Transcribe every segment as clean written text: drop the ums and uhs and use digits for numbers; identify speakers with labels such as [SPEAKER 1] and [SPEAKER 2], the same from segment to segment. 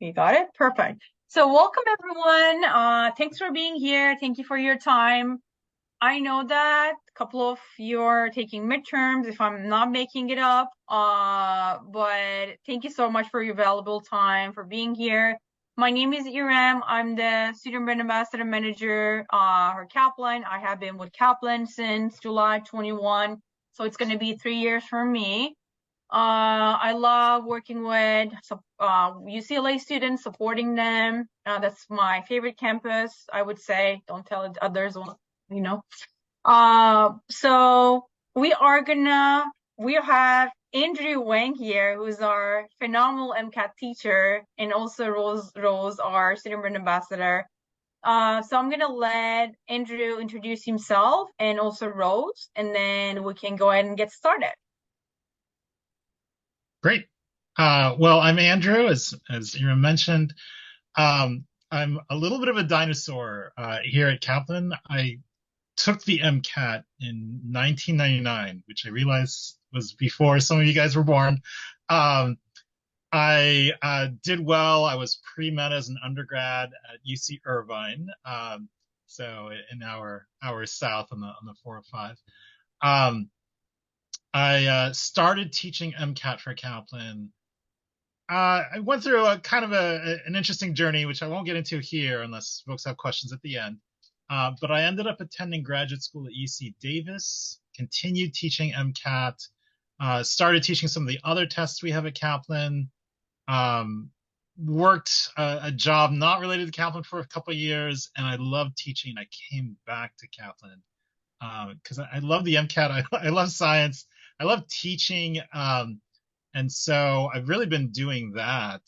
[SPEAKER 1] You got it? Perfect. So welcome everyone. Thanks for being here. Thank you for your time. I know that a couple of you are taking midterms if I'm not making it up. But thank you so much for your valuable time for being here. My name is Iram. I'm the Student Brand Ambassador Manager for Kaplan. I have been with Kaplan since July 21. So it's going to be 3 years for me. I love working with UCLA students, supporting them. That's my favorite campus, I would say. Don't tell it others, you know. So we have Andrew Wang here, who's our phenomenal MCAT teacher, and also Rose, our student brand ambassador. So I'm gonna let Andrew introduce himself and also Rose, and then we can go ahead and get started.
[SPEAKER 2] Great. Well, I'm Andrew, as Ira mentioned. I'm a little bit of a dinosaur here at Kaplan. I took the MCAT in 1999, which I realize was before some of you guys were born. I did well. I was pre-med as an undergrad at UC Irvine, so in our south on the 405. I started teaching MCAT for Kaplan. I went through a kind of an interesting journey, which I won't get into here unless folks have questions at the end. But I ended up attending graduate school at UC Davis, continued teaching MCAT, started teaching some of the other tests we have at Kaplan, worked a job not related to Kaplan for a couple of years, and I loved teaching. I came back to Kaplan because I love the MCAT. I love science. I love teaching. And so I've really been doing that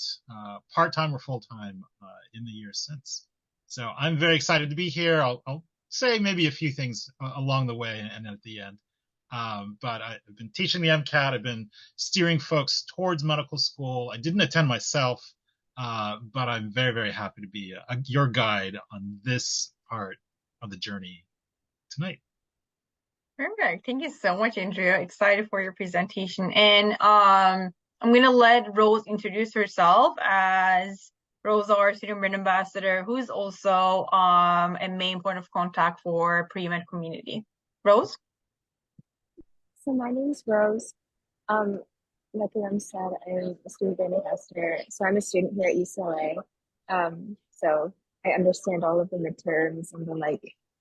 [SPEAKER 2] part-time or full-time in the years since. So I'm very excited to be here. I'll say maybe a few things along the way and at the end. But I've been teaching the MCAT. I've been steering folks towards medical school. I didn't attend myself, but I'm very, very happy to be your guide on this part of the journey tonight.
[SPEAKER 1] Perfect. Thank you so much, Andrea. Excited for your presentation. And I'm going to let Rose introduce herself as Rose, our student brand ambassador, who's also a main point of contact for pre-med community. Rose?
[SPEAKER 3] So my name is Rose. Like Iram said, I'm a student brand ambassador. So I'm a student here at UCLA. So I understand all of the midterms and the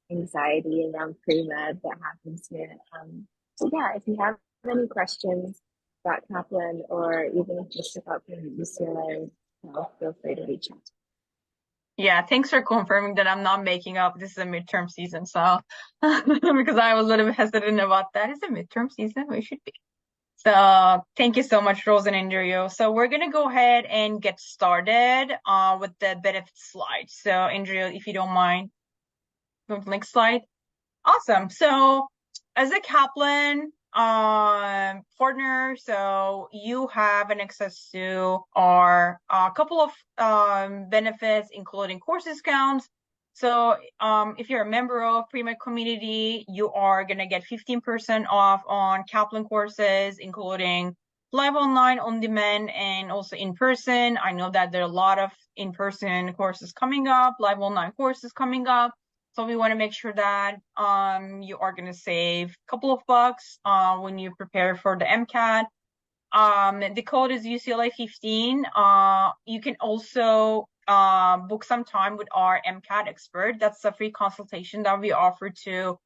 [SPEAKER 3] anxiety around pre-med that happens here. So yeah, if you have any questions about Kaplan or even just about UCLA, feel free to reach out.
[SPEAKER 1] Yeah, thanks for confirming that I'm not making up. This is a midterm season, so because I was a little bit hesitant about that. It's a midterm season, we should be. So thank you so much, Rose and Andrew. So we're gonna go ahead and get started with the benefits slide. So Andrew, if you don't mind, go to the next slide. Awesome. So as a Kaplan partner, so you have an access to our couple of benefits, including course discounts. So if you're a member of pre-med community, you are gonna get 15% off on Kaplan courses, including live online, on demand, and also in person. I know that there are a lot of in-person courses coming up, live online courses coming up. So we want to make sure that you are going to save a couple of bucks when you prepare for the MCAT. The code is UCLA15. You can also book some time with our MCAT expert. That's a free consultation that we offer to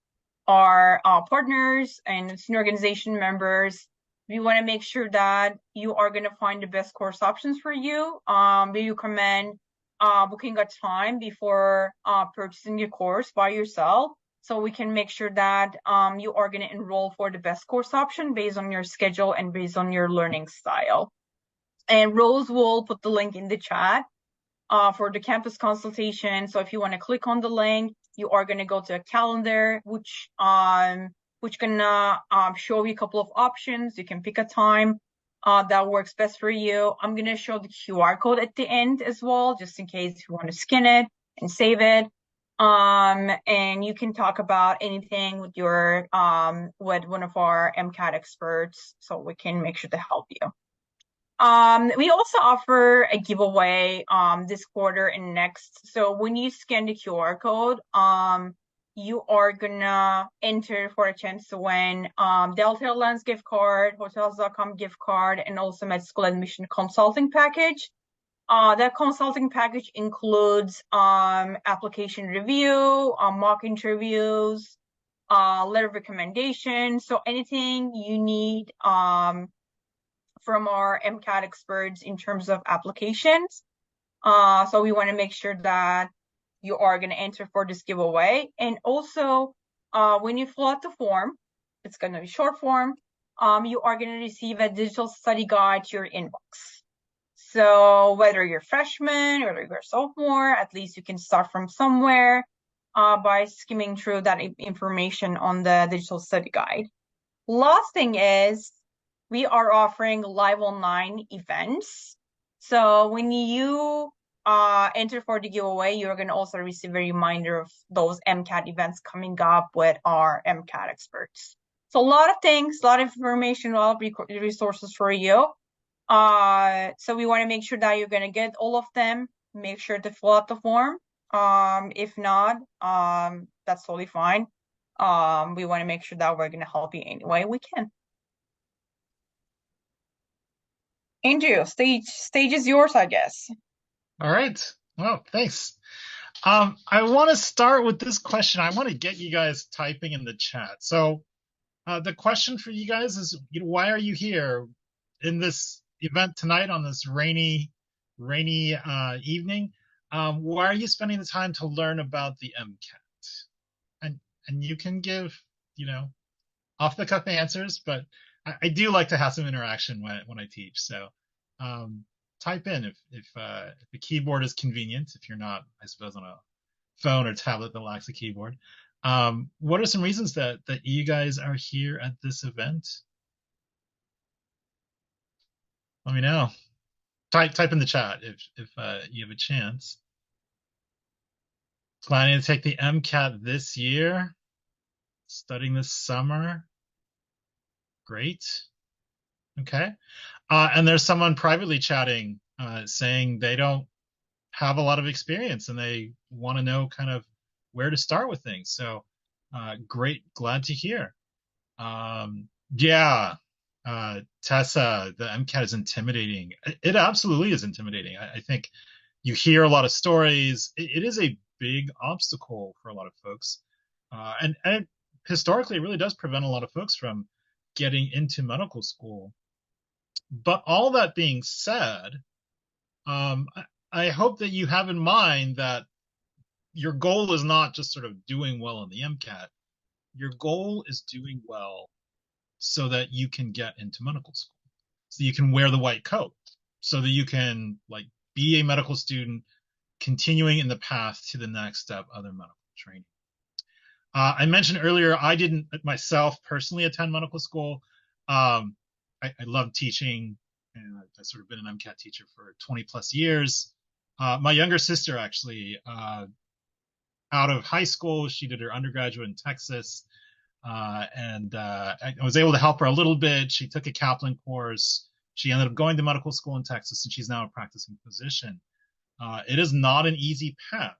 [SPEAKER 1] our partners and senior organization members. We want to make sure that you are going to find the best course options for you. We recommend booking a time before purchasing your course by yourself, so we can make sure that you are going to enroll for the best course option based on your schedule and based on your learning style. And Rose will put the link in the chat for the campus consultation. So if you want to click on the link, you are going to go to a calendar, which gonna show you a couple of options. You can pick a time that works best for you. I'm going to show the QR code at the end as well, just in case you want to scan it and save it. And you can talk about anything with your with one of our MCAT experts, so we can make sure to help you. We also offer a giveaway this quarter and next. So when you scan the QR code, you are gonna enter for a chance to win Delta Lens gift card, Hotels.com gift card, and also med school admission consulting package. That consulting package includes application review, mock interviews, letter of recommendation. So anything you need from our MCAT experts in terms of applications. So we want to make sure that you are going to enter for this giveaway. And also, when you fill out the form, it's going to be short form, you are going to receive a digital study guide to your inbox. So whether you're a freshman or you're a sophomore, at least you can start from somewhere by skimming through that information on the digital study guide. Last thing is we are offering live online events. So when you enter for the giveaway, you're going to also receive a reminder of those MCAT events coming up with our MCAT experts. So a lot of things, a lot of information, a lot of resources for you. So we want to make sure that you're going to get all of them. Make sure to fill out the form. If not, that's totally fine. We want to make sure that we're going to help you any way we can. Andrew, stage is yours, I guess.
[SPEAKER 2] All right. Well, thanks. I want to start with this question. I want to get you guys typing in the chat. So the question for you guys is, why are you here in this event tonight on this rainy evening? Why are you spending the time to learn about the MCAT? And you can give, off the cuff answers, but I do like to have some interaction when I teach. So type in if the keyboard is convenient, if you're not, I suppose, on a phone or tablet that lacks a keyboard. What are some reasons that you guys are here at this event? Let me know. Type in the chat if you have a chance. Planning to take the MCAT this year? Studying this summer? Great. Okay. And there's someone privately chatting saying they don't have a lot of experience and they want to know kind of where to start with things. So great. Glad to hear. Yeah. Tessa, the MCAT is intimidating. It absolutely is intimidating. I think you hear a lot of stories. It is a big obstacle for a lot of folks. And historically, it really does prevent a lot of folks from getting into medical school. But all that being said, I hope that you have in mind that your goal is not just sort of doing well in the MCAT. Your goal is doing well so that you can get into medical school, so you can wear the white coat, so that you can be a medical student, continuing in the path to the next step, other medical training. I mentioned earlier, I didn't myself personally attend medical school. I love teaching, and I've sort of been an MCAT teacher for 20 plus years. My younger sister actually, out of high school, she did her undergraduate in Texas. And I was able to help her a little bit. She took a Kaplan course. She ended up going to medical school in Texas, and she's now a practicing physician. It is not an easy path.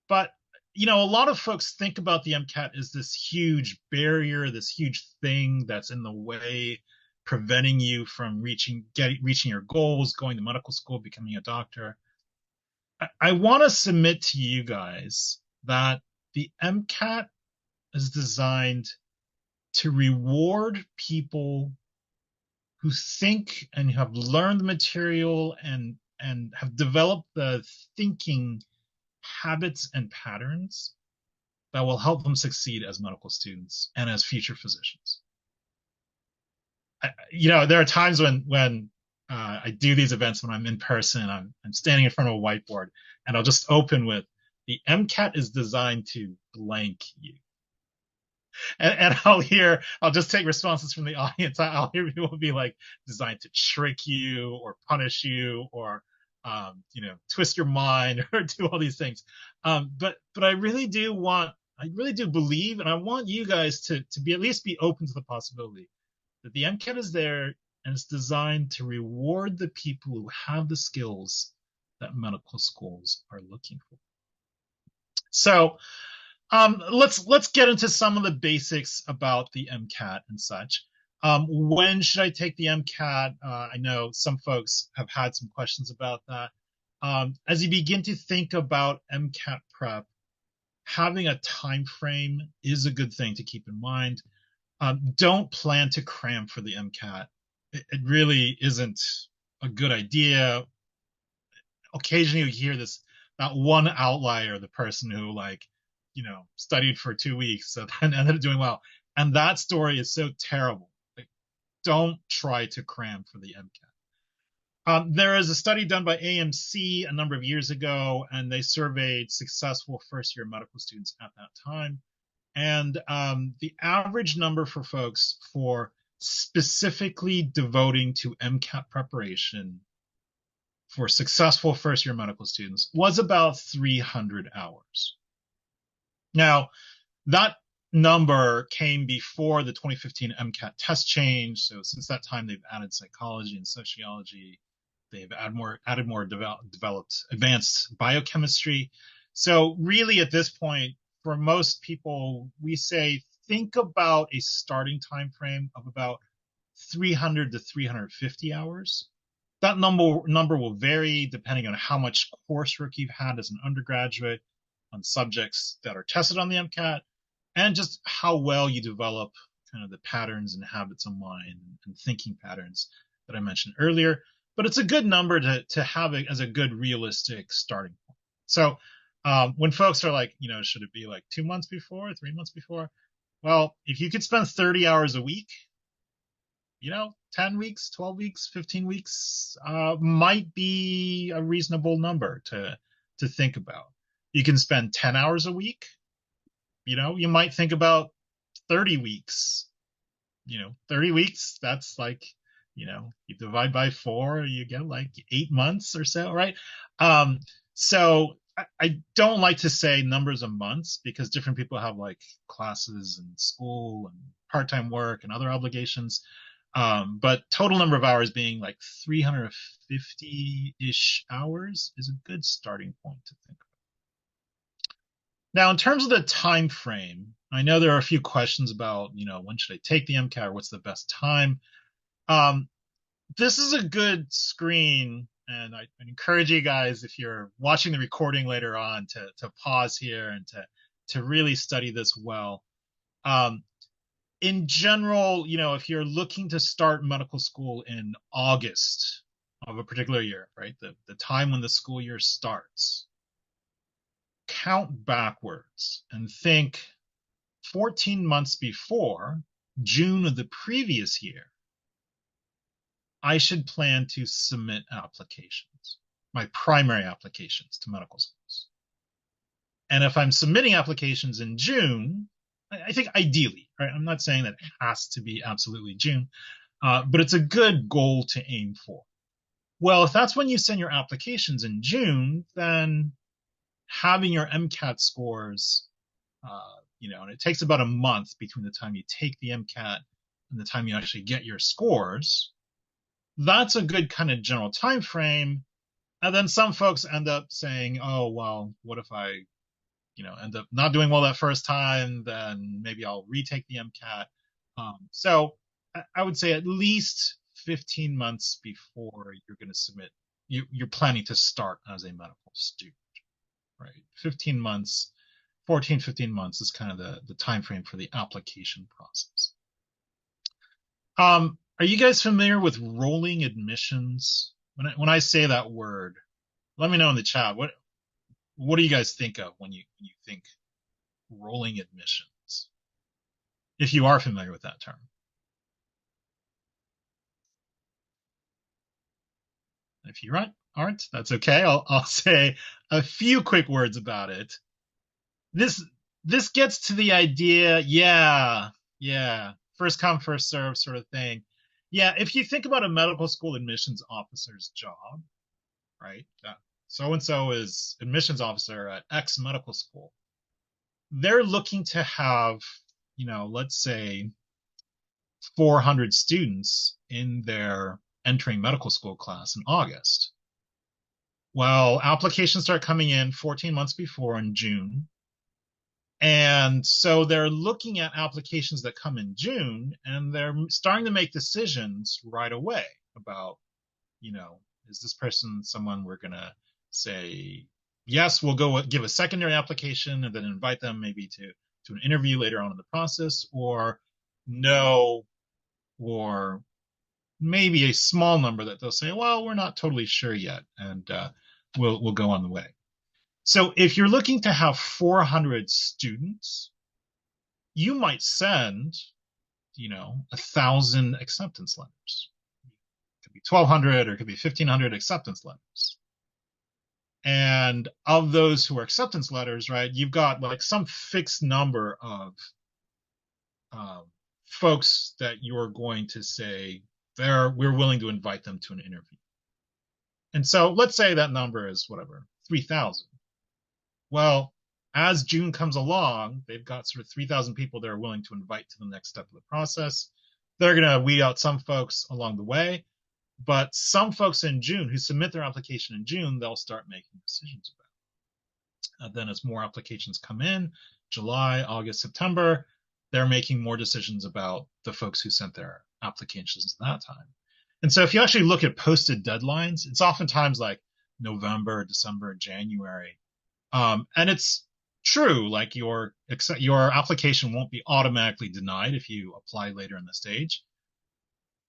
[SPEAKER 2] But, a lot of folks think about the MCAT as this huge barrier, this huge thing that's in the way, preventing you from reaching your goals, going to medical school, becoming a doctor. I want to submit to you guys that the MCAT is designed to reward people who think and have learned the material and have developed the thinking habits and patterns that will help them succeed as medical students and as future physicians. There are times when I do these events when I'm in person, I'm standing in front of a whiteboard, and I'll just open with, the MCAT is designed to blank you. And I'll just take responses from the audience. I'll hear people be like, designed to trick you or punish you or, twist your mind or do all these things. But I really do believe, and I want you guys to at least be open to the possibility that the MCAT is there and it's designed to reward the people who have the skills that medical schools are looking for. So let's get into some of the basics about the MCAT and such. When should I take the MCAT? I know some folks have had some questions about that. As you begin to think about MCAT prep, having a time frame is a good thing to keep in mind. Don't plan to cram for the MCAT. It really isn't a good idea. Occasionally you hear this, that one outlier, the person who studied for 2 weeks and ended up doing well. And that story is so terrible. Like, don't try to cram for the MCAT. There is a study done by AMC a number of years ago, and they surveyed successful first-year medical students at that time. And the average number for folks for specifically devoting to MCAT preparation for successful first-year medical students was about 300 hours. Now, that number came before the 2015 MCAT test change. So since that time, they've added psychology and sociology. They've added more developed advanced biochemistry. So really at this point, for most people, we say think about a starting time frame of about 300 to 350 hours. That number will vary depending on how much coursework you've had as an undergraduate, on subjects that are tested on the MCAT, and just how well you develop kind of the patterns and habits of mind and thinking patterns that I mentioned earlier. But it's a good number to have it as a good realistic starting point. So when folks are like, should it be like 2 months before, 3 months before? Well, if you could spend 30 hours a week, 10 weeks, 12 weeks, 15 weeks might be a reasonable number to think about. You can spend 10 hours a week. You might think about 30 weeks. 30 weeks, that's like, you divide by 4, you get like 8 months or so, right? So I don't like to say numbers of months because different people have like classes and school and part-time work and other obligations. But total number of hours being like 350-ish hours is a good starting point to think about. Now, in terms of the time frame, I know there are a few questions about, when should I take the MCAT or what's the best time? This is a good screen, and I encourage you guys, if you're watching the recording later on, to pause here and to really study this well. In general, if you're looking to start medical school in August of a particular year, right, the time when the school year starts, count backwards and think 14 months before June of the previous year, I should plan to submit applications, my primary applications to medical schools. And if I'm submitting applications in June, I think ideally, right? I'm not saying that it has to be absolutely June, but it's a good goal to aim for. Well, if that's when you send your applications in June, then having your MCAT scores, and it takes about a month between the time you take the MCAT and the time you actually get your scores, that's a good kind of general time frame. And then some folks end up saying, oh, well, what if I end up not doing well that first time, then maybe I'll retake the MCAT. So I would say at least 15 months before you're going to submit, you're planning to start as a medical student, right? 15 months, 14, 15 months is kind of the time frame for the application process. Are you guys familiar with rolling admissions? When I say that word, let me know in the chat. What do you guys think of when you think rolling admissions? If you are familiar with that term. If you aren't, that's okay. I'll say a few quick words about it. This gets to the idea, yeah, first come, first serve sort of thing. Yeah, if you think about a medical school admissions officer's job, right? So-and-so is admissions officer at X medical school. They're looking to have, let's say 400 students in their entering medical school class in August. Well, applications start coming in 14 months before in June. And so they're looking at applications that come in June, and they're starting to make decisions right away about, is this person someone we're going to say, yes, we'll go give a secondary application and then invite them maybe to an interview later on in the process, or no, or maybe a small number that they'll say, well, we're not totally sure yet, and we'll go on the way. So if you're looking to have 400 students, you might send, 1,000 acceptance letters. It could be 1,200 or it could be 1,500 acceptance letters. And of those who are acceptance letters, right, you've got like some fixed number of folks that you're going to say we're willing to invite them to an interview. And so let's say that number is whatever, 3,000. Well, as June comes along, they've got sort of 3,000 people they're willing to invite to the next step of the process. They're going to weed out some folks along the way, but some folks in June who submit their application in June, they'll start making decisions about. Then as more applications come in, July, August, September, they're making more decisions about the folks who sent their applications at that time. And so if you actually look at posted deadlines, it's oftentimes like November, December, January. And it's true, like your application won't be automatically denied if you apply later in the stage.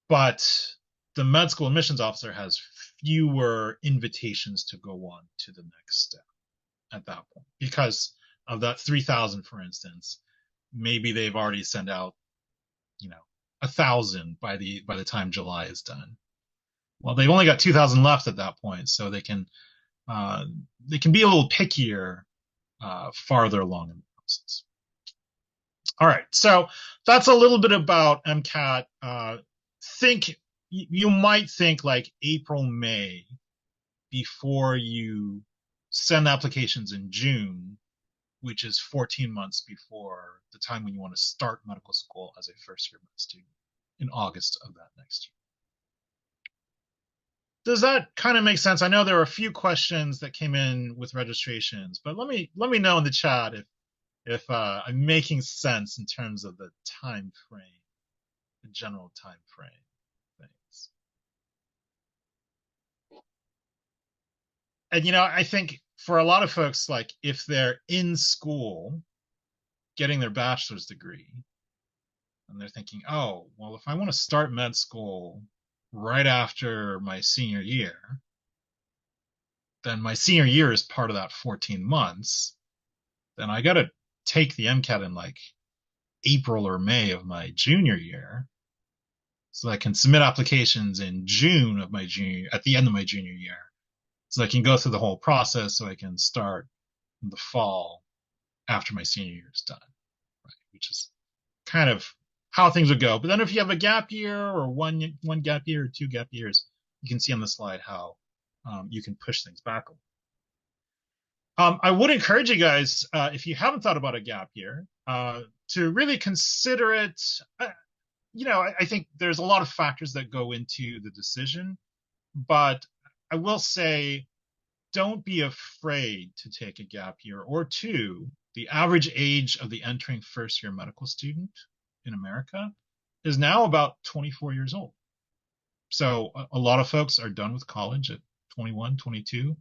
[SPEAKER 2] But the med school admissions officer has fewer invitations to go on to the next step at that point. Because of that 3,000, for instance, maybe they've already sent out, 1,000 by the time July is done. Well, they've only got 2,000 left at that point, so they can be a little pickier farther along in the process. All right, so that's a little bit about MCAT. You might think like April, May before you send applications in June, which is 14 months before the time when you want to start medical school as a first-year med student in August of that next year. Does that kind of make sense? I know there are a few questions that came in with registrations, but let me know in the chat if I'm making sense in terms of the time frame, the general time frame. Things. And I think for a lot of folks, like if they're in school getting their bachelor's degree, and they're thinking, oh, well, if I want to start med school right after my senior year, then my senior year is part of that 14 months. Then I got to take the MCAT in like April or May of my junior year so I can submit applications in June of my at the end of my junior year. So I can go through the whole process so I can start in the fall after my senior year is done, right? Which is kind of how things would go. But then if you have a gap year or one gap year or 2 gap years, you can see on the slide how you can push things back a little. I would encourage you guys, if you haven't thought about a gap year, to really consider it. I think there's a lot of factors that go into the decision, but I will say, don't be afraid to take a gap year or 2. The average age of the entering first-year medical student in America is now about 24 years old. So a lot of folks are done with college at 21, 22,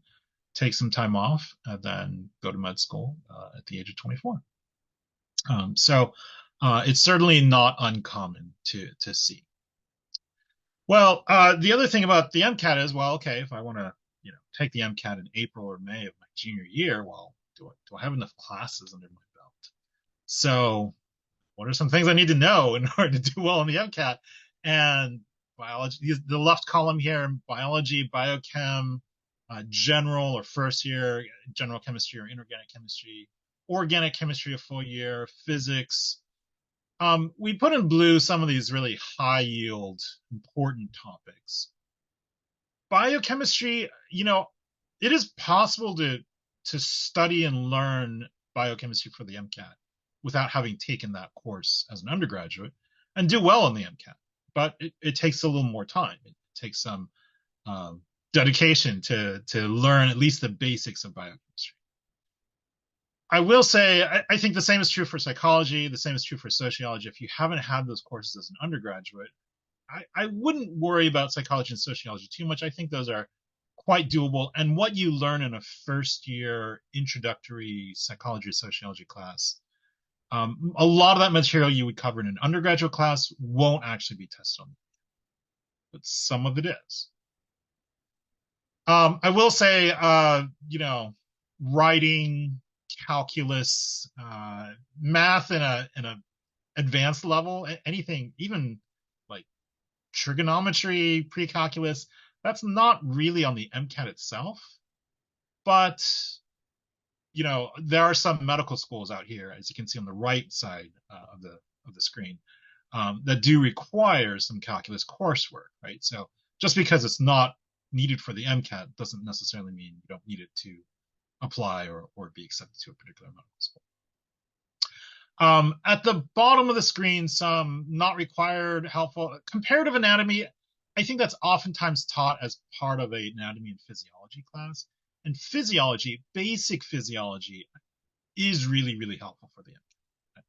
[SPEAKER 2] take some time off, and then go to med school at the age of 24. So it's certainly not uncommon to see. Well, the other thing about the MCAT is, well, okay, if I want to, take the MCAT in April or May of my junior year, well, do I have enough classes under my belt? So what are some things I need to know in order to do well on the MCAT? And biology, the left column here, biology, biochem, general or first year, general chemistry or inorganic chemistry, organic chemistry a full year, physics. We put in blue some of these really high yield, important topics. Biochemistry, it is possible to study and learn biochemistry for the MCAT without having taken that course as an undergraduate. and do well on the MCAT. But it takes a little more time. It takes some um, dedication to learn at least the basics of biochemistry. I will say, I think the same is true for psychology. The same is true for sociology. If you haven't had those courses as an undergraduate, I wouldn't worry about psychology and sociology too much. I think those are quite doable. And what you learn in a first year introductory psychology or sociology class, a lot of that material you would cover in an undergraduate class won't actually be tested on, but some of it is. I will say, writing, calculus, math in a advanced level, anything, even like trigonometry, pre-calculus, that's not really on the MCAT itself. But there are some medical schools out here, as you can see on the right side of the screen, that do require some calculus coursework, right? So just because it's not needed for the MCAT doesn't necessarily mean you don't need it to apply or be accepted to a particular medical school. At the bottom of the screen, some not required, helpful. Comparative anatomy, I think that's oftentimes taught as part of an anatomy and physiology class. And physiology, basic physiology, is really, really helpful for the MCAT.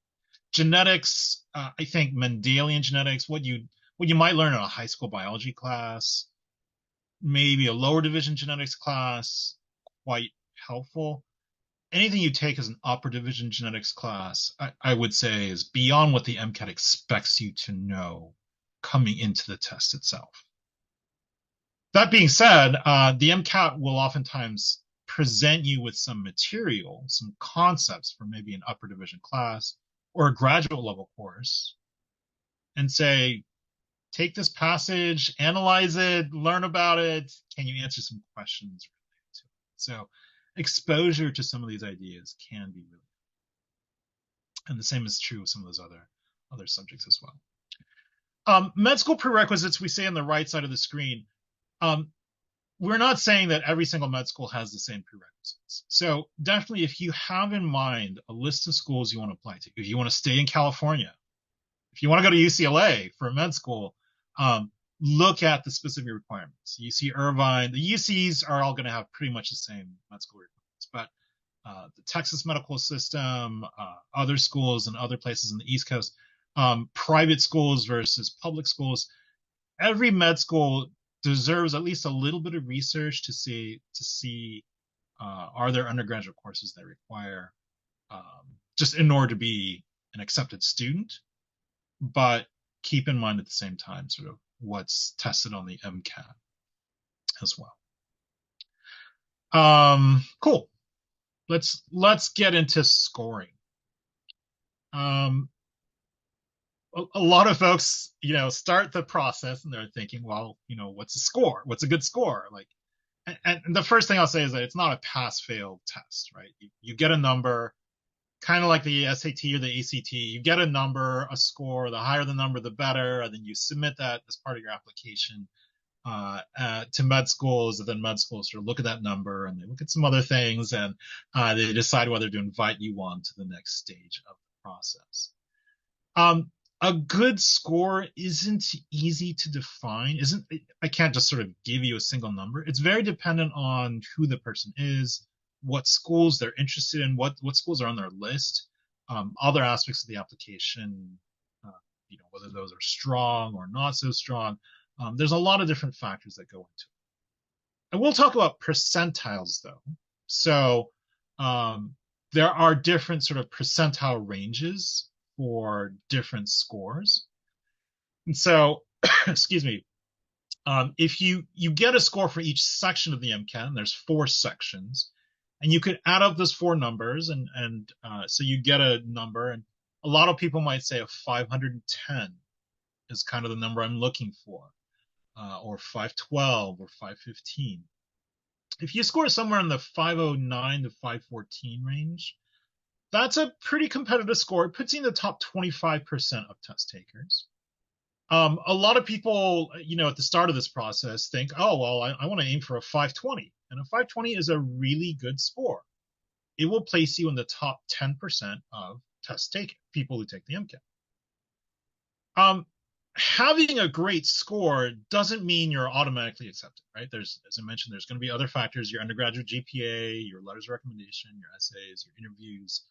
[SPEAKER 2] Genetics, I think Mendelian genetics, what you might learn in a high school biology class, maybe a lower division genetics class, quite helpful. Anything you take as an upper division genetics class, I would say is beyond what the MCAT expects you to know coming into the test itself. That being said, the MCAT will oftentimes present you with some material, some concepts for maybe an upper division class or a graduate level course, and say, take this passage, analyze it, learn about it. Can you answer some questions related to it? So exposure to some of these ideas can be really, and the same is true with some of those other subjects as well. Med school prerequisites, we say on the right side of the screen. We're not saying that every single med school has the same prerequisites. So definitely, if you have in mind a list of schools you want to apply to, if you want to stay in California, if you want to go to UCLA for med school, look at the specific requirements. UC Irvine, the UCs are all going to have pretty much the same med school requirements, but the Texas medical system, other schools and other places in the East Coast, private schools versus public schools, every med school deserves at least a little bit of research to see are there undergraduate courses that require just in order to be an accepted student, but keep in mind at the same time sort of what's tested on the MCAT as well. Cool. Let's get into scoring. A lot of folks, start the process and they're thinking, well, what's a score? What's a good score? Like, and the first thing I'll say is that it's not a pass-fail test, right? You get a number, kind of like the SAT or the ACT. You get a number, a score. The higher the number, the better, and then you submit that as part of your application to med schools, and then med schools sort of look at that number and they look at some other things, and they decide whether to invite you on to the next stage of the process. A good score isn't easy to define. I can't just sort of give you a single number. It's very dependent on who the person is, what schools they're interested in, what schools are on their list, other aspects of the application, whether those are strong or not so strong. There's a lot of different factors that go into it. I will talk about percentiles though. So there are different sort of percentile ranges for different scores. And so, excuse me, if you get a score for each section of the MCAT, and there's 4 sections, and you could add up those 4 numbers, and so you get a number, and a lot of people might say a 510 is kind of the number I'm looking for, or 512 or 515. If you score somewhere in the 509 to 514 range, that's a pretty competitive score. It puts you in the top 25% of test takers. A lot of people, at the start of this process think, oh, well, I want to aim for a 520. And a 520 is a really good score. It will place you in the top 10% of test takers, people who take the MCAT. Um, Having a great score doesn't mean you're automatically accepted, right? As I mentioned, there's going to be other factors: your undergraduate GPA, your letters of recommendation, your essays, your interviews.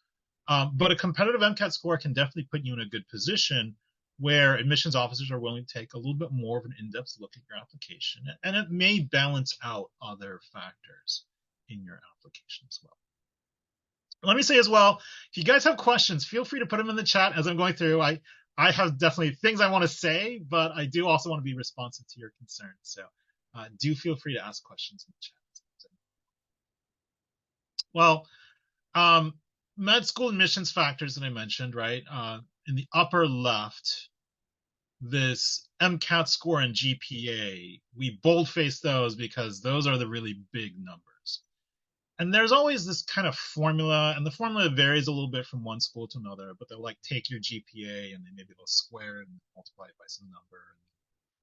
[SPEAKER 2] But a competitive MCAT score can definitely put you in a good position where admissions officers are willing to take a little bit more of an in-depth look at your application, and it may balance out other factors in your application as well. Let me say as well, if you guys have questions, feel free to put them in the chat as I'm going through. I have definitely things I want to say, but I do also want to be responsive to your concerns. So do feel free to ask questions in the chat. Well, med school admissions factors that I mentioned, right? In the upper left, this MCAT score and GPA, we boldface those because those are the really big numbers. And there's always this kind of formula, and the formula varies a little bit from one school to another, but they'll like take your GPA and then maybe they'll square it and multiply it by some number. And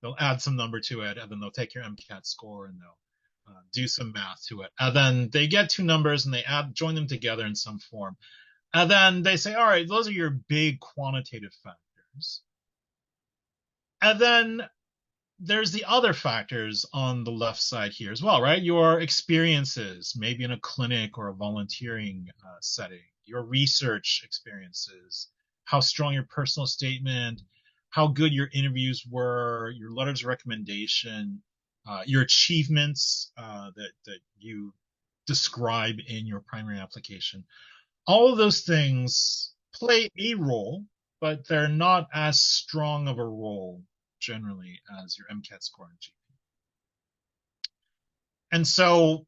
[SPEAKER 2] they'll add some number to it, and then they'll take your MCAT score and they'll do some math to it. And then they get two numbers and they join them together in some form. And then they say, all right, those are your big quantitative factors. And then there's the other factors on the left side here as well, right? Your experiences, maybe in a clinic or a volunteering setting, your research experiences, how strong your personal statement, how good your interviews were, your letters of recommendation, your achievements that you describe in your primary application. All of those things play a role, but they're not as strong of a role generally as your MCAT score and GPA. And so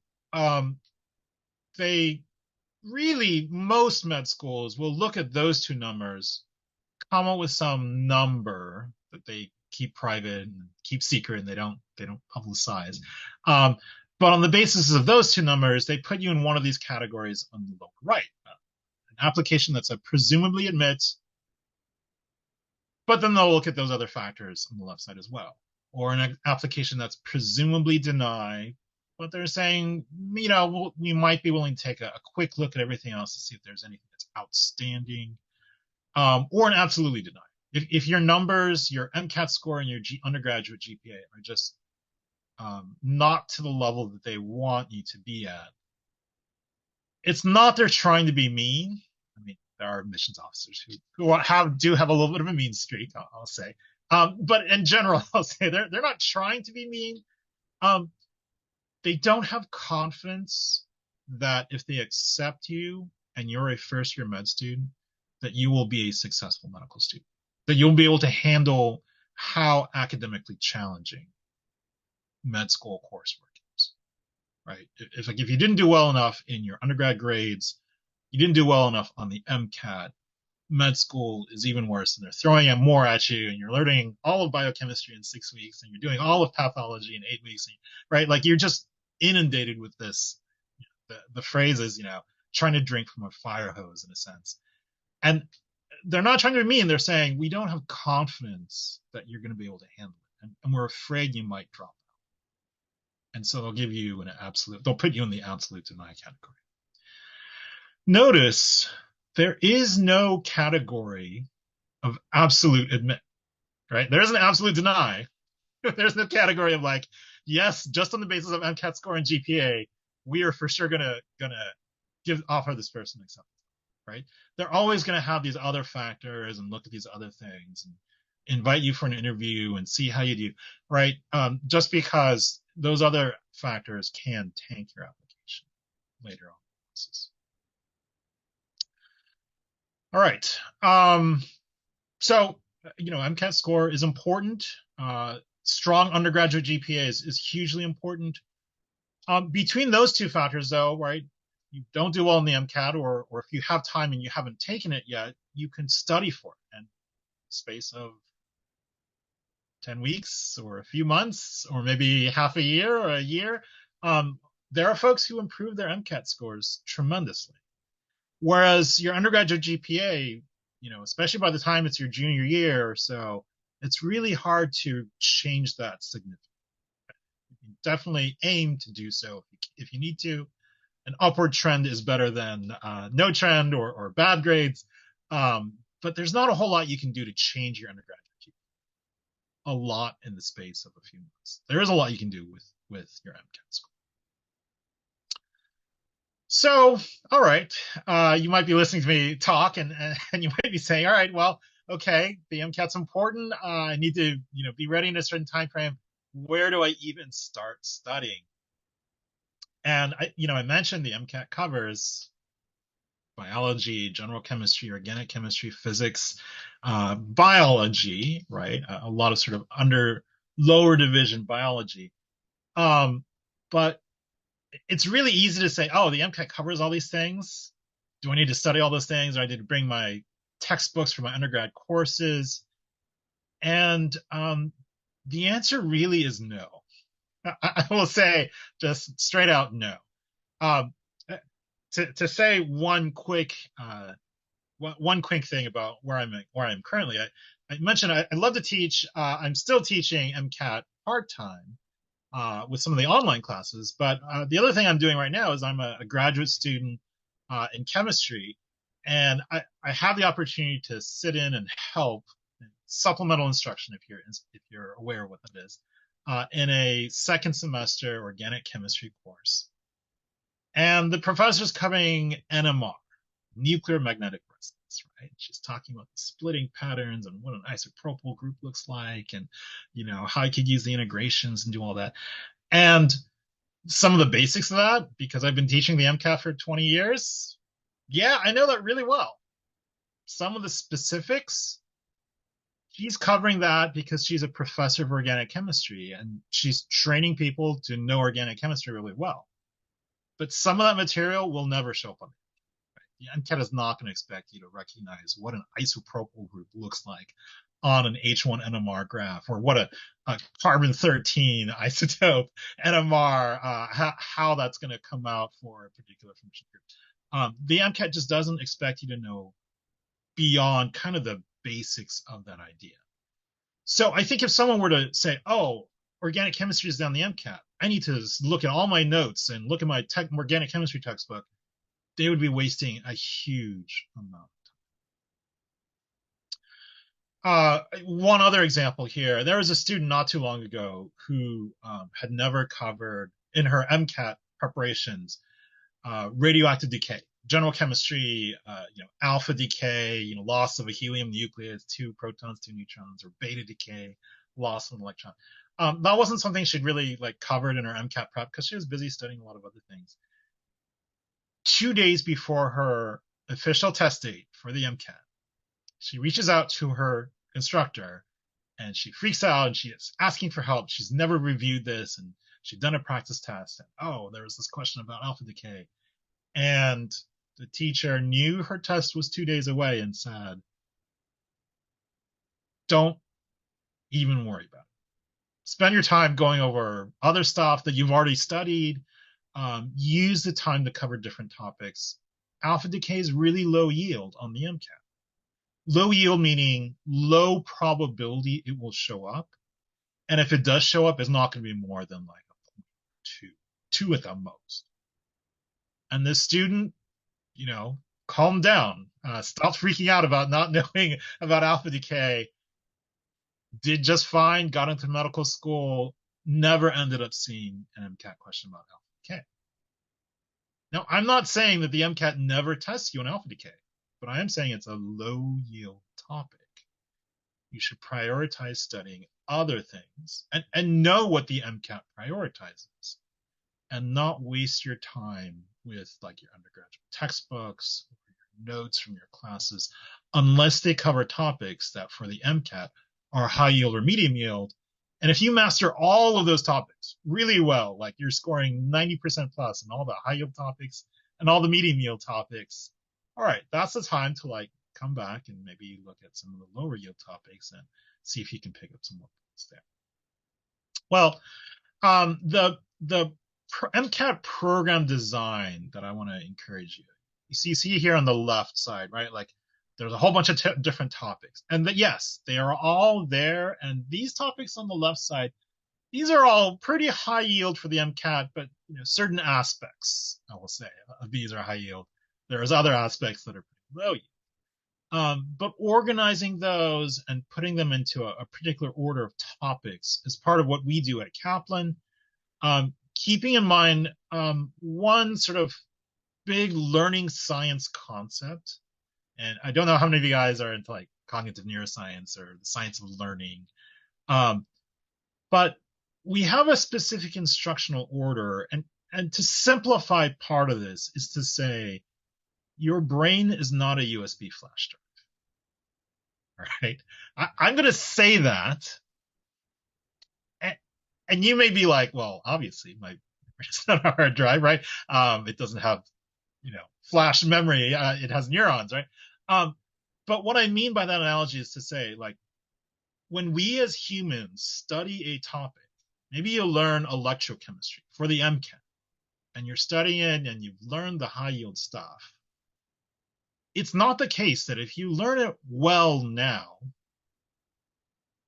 [SPEAKER 2] they really, most med schools will look at those two numbers, come up with some number that they keep private and keep secret and they don't publicize. But on the basis of those two numbers, they put you in one of these categories on the lower right. An application that's a presumably admits, but then they'll look at those other factors on the left side as well. Or an application that's presumably deny, but they're saying, we might be willing to take a quick look at everything else to see if there's anything that's outstanding, or an absolutely deny. If your numbers, your MCAT score and your undergraduate GPA are just not to the level that they want you to be at, it's not they're trying to be mean. I mean, there are admissions officers who do have a little bit of a mean streak, I'll say. But in general, I'll say they're not trying to be mean. They don't have confidence that if they accept you and you're a first year med student, that you will be a successful medical student, that you'll be able to handle how academically challenging med school coursework is, right? If you didn't do well enough in your undergrad grades, you didn't do well enough on the MCAT, med school is even worse, and they're throwing it more at you, and you're learning all of biochemistry in 6 weeks, and you're doing all of pathology in 8 weeks, right? Like you're just inundated with this. The phrase is, trying to drink from a fire hose in a sense. And they're not trying to be mean. They're saying, we don't have confidence that you're going to be able to handle it. And we're afraid you might drop out. And so they'll give you they'll put you in the absolute deny category. Notice there is no category of absolute admit, right? There is an absolute deny. There's no category of like, yes, just on the basis of MCAT score and GPA, we are for sure gonna offer this person acceptance, right? They're always gonna have these other factors and look at these other things and invite you for an interview and see how you do, right? Just because those other factors can tank your application later on. All right. So, MCAT score is important. Strong undergraduate GPA is hugely important. Between those two factors, though, right, you don't do well in the MCAT, or if you have time and you haven't taken it yet, you can study for it in space of 10 weeks or a few months or maybe half a year or a year. There are folks who improve their MCAT scores tremendously. Whereas your undergraduate GPA, especially by the time it's your junior year or so, it's really hard to change that significantly. You can definitely aim to do so if you need to. An upward trend is better than no trend or bad grades. But there's not a whole lot you can do to change your undergraduate GPA. a lot in the space of a few months. There is a lot you can do with your MCAT score. So, all right, you might be listening to me talk, and you might be saying, all right, well, okay, the MCAT's important. I need to, be ready in a certain time frame. Where do I even start studying? And I mentioned the MCAT covers biology, general chemistry, organic chemistry, physics, biology, right? A lot of sort of under lower division biology. But it's really easy to say, oh, the MCAT covers all these things. Do I need to study all those things? Or I need to bring my textbooks for my undergrad courses? And the answer really is no. I will say just straight out no. Um, to say one quick thing about where I'm currently. I mentioned I love to teach. I'm still teaching MCAT part time with some of the online classes, but the other thing I'm doing right now is I'm a graduate student in chemistry, and I have the opportunity to sit in and help supplemental instruction if you're aware of what that is in a second semester organic chemistry course. And the professor's covering NMR, nuclear magnetic resonance, right? She's talking about the splitting patterns and what an isopropyl group looks like, and how you could use the integrations and do all that. And some of the basics of that, because I've been teaching the MCAT for 20 years, yeah, I know that really well. Some of the specifics, she's covering that because she's a professor of organic chemistry and she's training people to know organic chemistry really well. But some of that material will never show up on the MCAT is not going to expect you to recognize what an isopropyl group looks like on an H1 NMR graph, or what a carbon-13 isotope NMR, how that's going to come out for a particular function group. The MCAT just doesn't expect you to know beyond kind of the basics of that idea. So I think if someone were to say, oh, organic chemistry is down the MCAT, I need to look at all my notes and look at my organic chemistry textbook, they would be wasting a huge amount of time. One other example here, there was a student not too long ago who had never covered in her MCAT preparations radioactive decay, general chemistry, alpha decay, loss of a helium nucleus, 2 protons, 2 neutrons, or beta decay, loss of an electron. That wasn't something she'd really covered in her MCAT prep because she was busy studying a lot of other things. 2 days before her official test date for the MCAT, she reaches out to her instructor and she freaks out and she is asking for help. She's never reviewed this and she'd done a practice test. And, oh, there was this question about alpha decay. And the teacher knew her test was 2 days away and said, don't even worry about it. Spend your time going over other stuff that you've already studied. Use the time to cover different topics. Alpha decay is really low yield on the MCAT. Low yield meaning low probability it will show up. And if it does show up, it's not going to be more than a 2 at the most. And this student, calmed down, stopped freaking out about not knowing about alpha decay, did just fine, got into medical school, never ended up seeing an MCAT question about alpha decay. Now, I'm not saying that the MCAT never tests you on alpha decay, but I am saying it's a low yield topic. You should prioritize studying other things and know what the MCAT prioritizes, and not waste your time with your undergraduate textbooks or your notes from your classes unless they cover topics that for the MCAT are high yield or medium yield. And if you master all of those topics really well, you're scoring 90% plus in all the high yield topics and all the medium yield topics, all right, that's the time to come back and maybe look at some of the lower yield topics and see if you can pick up some more points there. Well, the MCAT program design that I want to encourage you. You see here on the left side, right? There's a whole bunch of different topics. And yes, they are all there. And these topics on the left side, these are all pretty high yield for the MCAT, but certain aspects, I will say, of these are high yield. There's other aspects that are pretty low yield. But organizing those and putting them into a particular order of topics is part of what we do at Kaplan. Keeping in mind one sort of big learning science concept, and I don't know how many of you guys are into like cognitive neuroscience or the science of learning, um, but we have a specific instructional order, and to simplify part of this is to say your brain is not a USB flash drive. All right, I'm going to say that, and you may be like, well, obviously my it's not a hard drive, right? It doesn't have flash memory. It has neurons, right? Um, but what I mean by that analogy is to say, like, when we as humans study a topic, maybe you learn electrochemistry for the MCAT, and you're studying and you've learned the high yield stuff. It's not the case that if you learn it well now,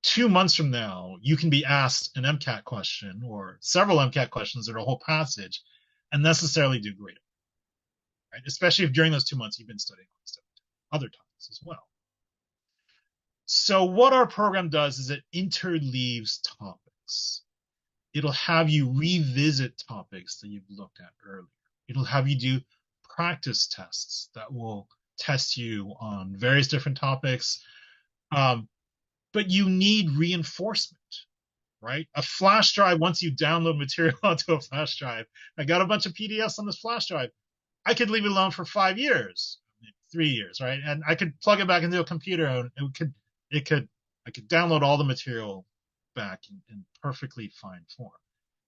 [SPEAKER 2] 2 months from now, you can be asked an MCAT question or several MCAT questions or a whole passage and necessarily do great, right? Especially if during those 2 months you've been studying other topics as well. So what our program does is it interleaves topics. It'll have you revisit topics that you've looked at earlier. It'll have you do practice tests that will test you on various different topics. But you need reinforcement, right? A flash drive, once you download material onto a flash drive, I got a bunch of PDFs on this flash drive. I could leave it alone for 5 years, 3 years, right? And I could plug it back into a computer and I could download all the material back in perfectly fine form.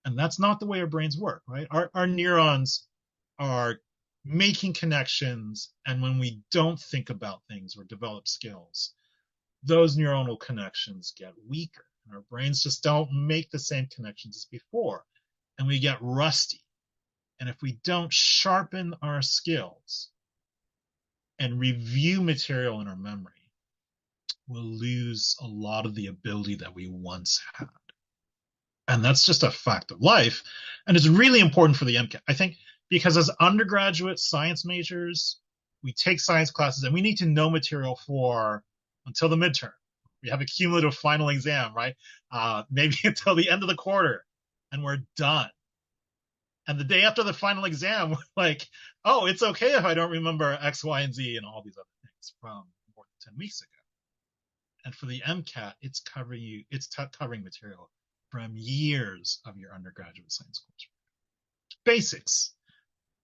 [SPEAKER 2] And that's not the way our brains work, right? Our neurons are making connections, and when we don't think about things or develop skills, those neuronal connections get weaker, and our brains just don't make the same connections as before, and we get rusty. And if we don't sharpen our skills and review material in our memory, we'll lose a lot of the ability that we once had. And that's just a fact of life. And it's really important for the MCAT, I think, because as undergraduate science majors, we take science classes and we need to know material for until the midterm. We have a cumulative final exam, right? Maybe until the end of the quarter, and we're done. And the day after the final exam, we're like, oh, it's okay if I don't remember X, Y, and Z and all these other things from more than 10 weeks ago. And for the MCAT, it's covering material from years of your undergraduate science course. Basics,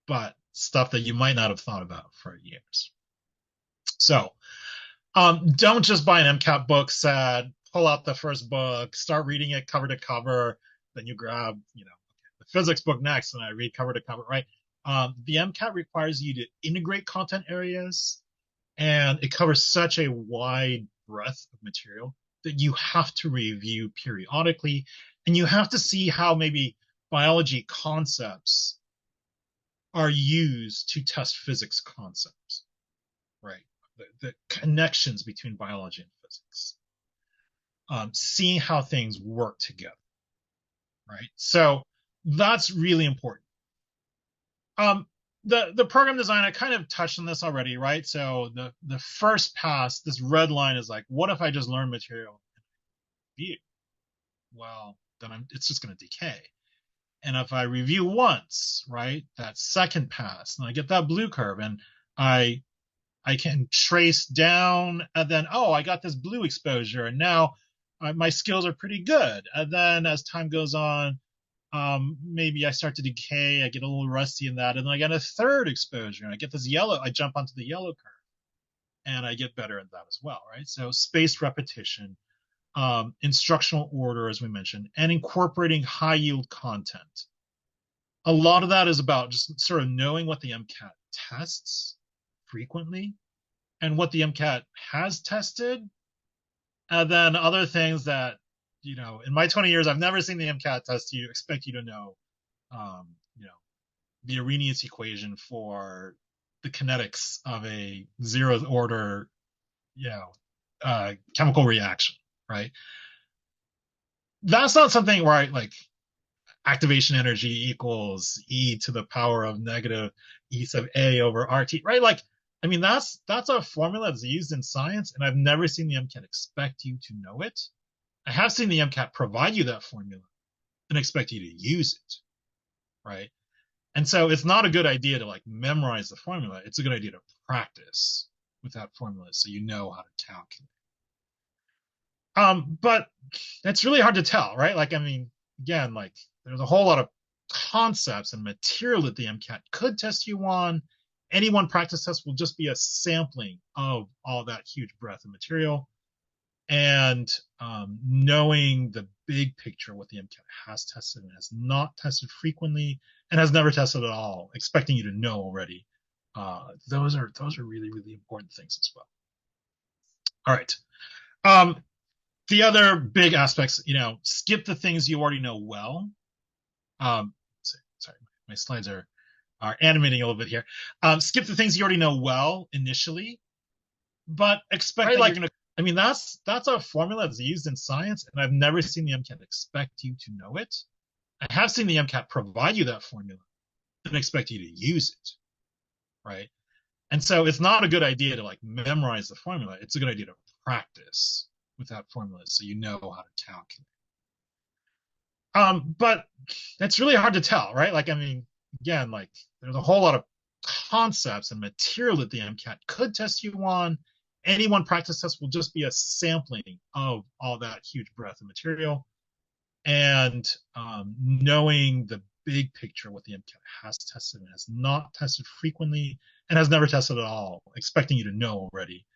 [SPEAKER 2] but stuff that you might not have thought about for years. So don't just buy an MCAT book set, pull out the first book, start reading it cover to cover, then you grab, the physics book next and I read cover to cover, right? The MCAT requires you to integrate content areas, and it covers such a wide breadth of material that you have to review periodically, and you have to see how maybe biology concepts are used to test physics concepts, right? The connections between biology and physics, seeing how things work together, right? So that's really important. The program design, I kind of touched on this already, right? So the first pass, this red line is like, what if I just learn material and review? Well, then it's just going to decay. And if I review once, right, that second pass, and I get that blue curve, and I can trace down, and then, oh, I got this blue exposure, and now my skills are pretty good. And then as time goes on, maybe I start to decay, I get a little rusty in that, and then I get a third exposure, and I get this yellow, I jump onto the yellow curve, and I get better at that as well, right? So spaced repetition, instructional order, as we mentioned, and incorporating high yield content. A lot of that is about just sort of knowing what the MCAT tests frequently and what the MCAT has tested, and then other things that, in my 20 years, I've never seen the MCAT test you expect you to know, the Arrhenius equation for the kinetics of a zeroth order, chemical reaction, right? That's not something where activation energy equals E to the power of negative E sub A over RT, right? Like, I mean, that's a formula that's used in science, and I've never seen the MCAT expect you to know it. I have seen the MCAT provide you that formula and expect you to use it, right? And so it's not a good idea to like memorize the formula. It's a good idea to practice with that formula so you know how to calculate. But it's really hard to tell, right? Like, I mean, again, like there's a whole lot of concepts and material that the MCAT could test you on. Any one practice test will just be a sampling of all that huge breadth of material. And knowing the big picture, what the MCAT has tested and has not tested frequently and has never tested at all, expecting you to know already, those are really, really important things as well. All right. The other big aspects, skip the things you already know well. Sorry, my slides are animating a little bit here. Skip the things you already know well initially, but expect that you're going to. I mean, that's a formula that's used in science, and I've never seen the MCAT expect you to know it. I have seen the MCAT provide you that formula and expect you to use it, right? And so it's not a good idea to like memorize the formula. It's a good idea to practice with that formula so you know how to calculate. But it's really hard to tell, right? Like, I mean, again, like there's a whole lot of concepts and material that the MCAT could test you on. Any one practice test will just be a sampling of all that huge breadth of material. And knowing the big picture, what the MCAT has tested and has not tested frequently and has never tested at all, expecting you to know already,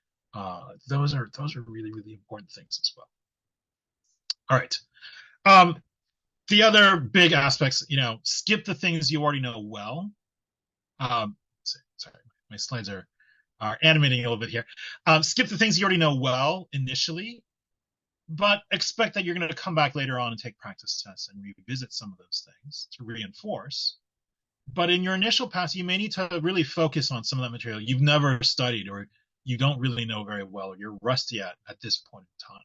[SPEAKER 2] those are really, really important things as well. All right. The other big aspects, skip the things you already know well. Sorry, my slides are animating a little bit here. Skip the things you already know well initially, but expect that you're going to come back later on and take practice tests and revisit some of those things to reinforce. But in your initial pass, you may need to really focus on some of that material you've never studied or you don't really know very well, or you're rusty at this point in time.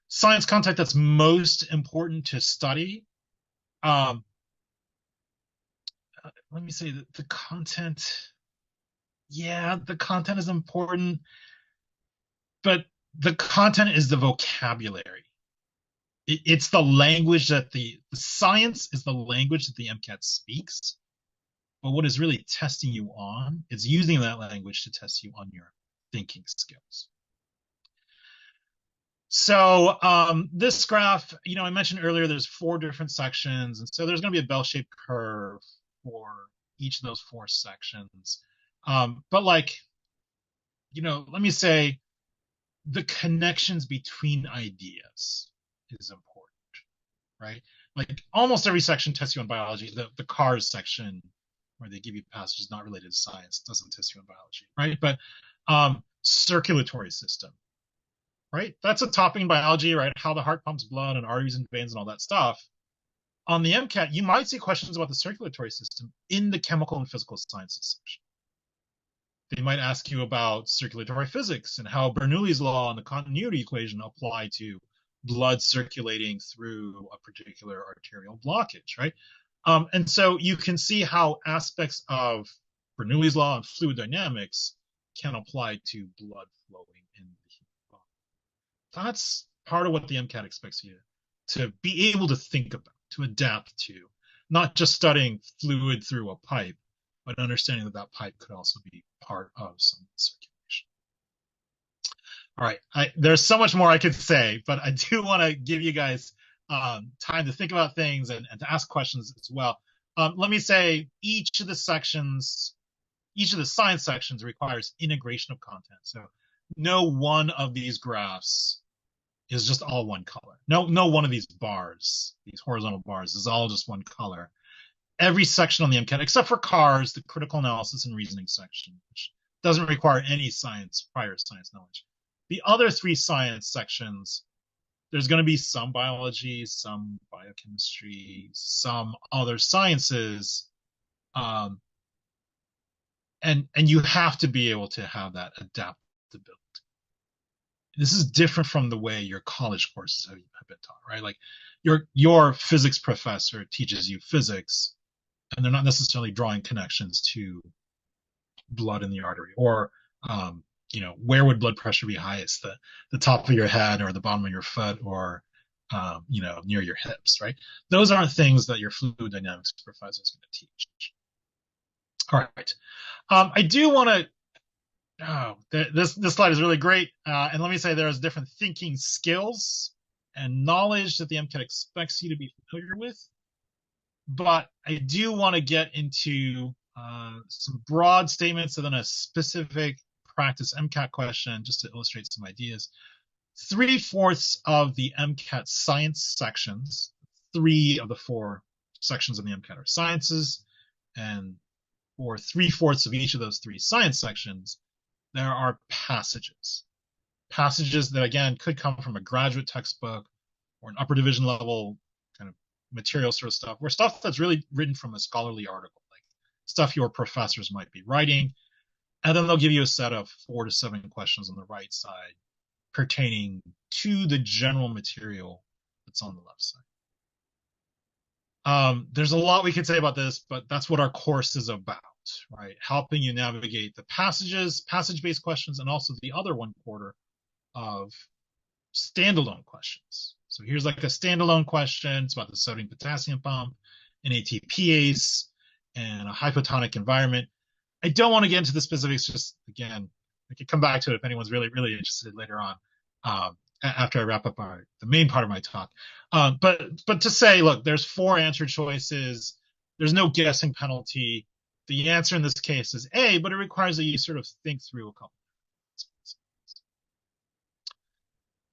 [SPEAKER 2] Science content that's most important to study. Let me say that the content, yeah, the content is important, but the content is the vocabulary. It's the language that the science is the language that the MCAT speaks. But what is really testing you on is using that language to test you on your thinking skills. So this graph, I mentioned earlier, there's 4 different sections. And so there's going to be a bell-shaped curve for each of those 4 sections. But like, let me say the connections between ideas is important, right? Like almost every section tests you on biology. The cars section where they give you passages not related to science doesn't test you on biology, right? But circulatory system, right? That's a topic in biology, right? How the heart pumps blood and arteries and veins and all that stuff. On the MCAT, you might see questions about the circulatory system in the chemical and physical sciences section. They might ask you about circulatory physics and how Bernoulli's law and the continuity equation apply to blood circulating through a particular arterial blockage, right? And so you can see how aspects of Bernoulli's law and fluid dynamics can apply to blood flowing in the human body. That's part of what the MCAT expects you to be able to think about, to adapt to, not just studying fluid through a pipe, but understanding that pipe could also be part of some circulation. All right, there's so much more I could say, but I do want to give you guys time to think about things and to ask questions as well. Let me say each of the science sections requires integration of content. So no one of these graphs is just all one color. No one of these bars, these horizontal bars, is all just one color. Every section on the MCAT, except for cars, the critical analysis and reasoning section, which doesn't require any prior science knowledge. The other 3 science sections, there's going to be some biology, some biochemistry, some other sciences, and you have to be able to have that adaptability. This is different from the way your college courses have been taught, right? Like your physics professor teaches you physics, and they're not necessarily drawing connections to blood in the artery, or where would blood pressure be highest, the top of your head or the bottom of your foot, or near your hips, right? Those aren't things that your fluid dynamics professor is going to teach. All right. I do want to. Oh, this slide is really great. And let me say there's different thinking skills and knowledge that the MCAT expects you to be familiar with. But I do want to get into some broad statements and then a specific practice MCAT question just to illustrate some ideas. 3/4 of the MCAT science sections, 3 of the 4 sections of the MCAT are sciences, and for 3/4 of each of those 3 science sections, there are passages. Passages that, again, could come from a graduate textbook or an upper division level kind of material sort of stuff, or stuff that's really written from a scholarly article, like stuff your professors might be writing. And then they'll give you a set of 4 to 7 questions on the right side pertaining to the general material that's on the left side. There's a lot we could say about this, but that's what our course is about, right? Helping you navigate the passages, passage-based questions, and also the other 1/4 of standalone questions. So here's like a standalone question. It's about the sodium potassium pump, an ATPase, and a hypotonic environment. I don't want to get into the specifics. Just again, I could come back to it if anyone's really, really interested later on, after I wrap up the main part of my talk. But to say, look, there's 4 answer choices. There's no guessing penalty. The answer in this case is A, but it requires that you sort of think through a couple.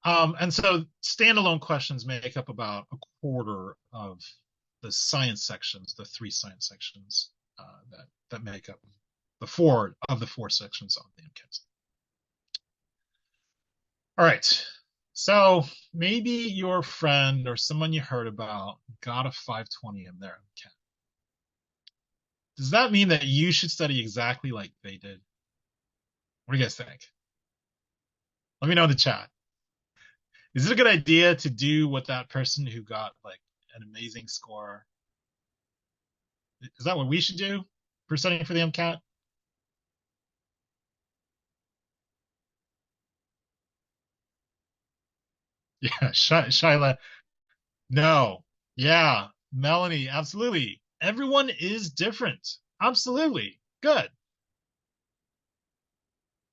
[SPEAKER 2] And so standalone questions make up about 1/4 of the science sections, the 3 science sections that make up the 4 of the 4 sections on the MCAT. All right. So maybe your friend or someone you heard about got a 520 in their MCAT. Does that mean that you should study exactly like they did? What do you guys think? Let me know in the chat. Is it a good idea to do what that person who got like an amazing score? Is that what we should do for studying for the MCAT? Yeah, Shyla. No. Yeah, Melanie, absolutely. Everyone is different. Absolutely. Good.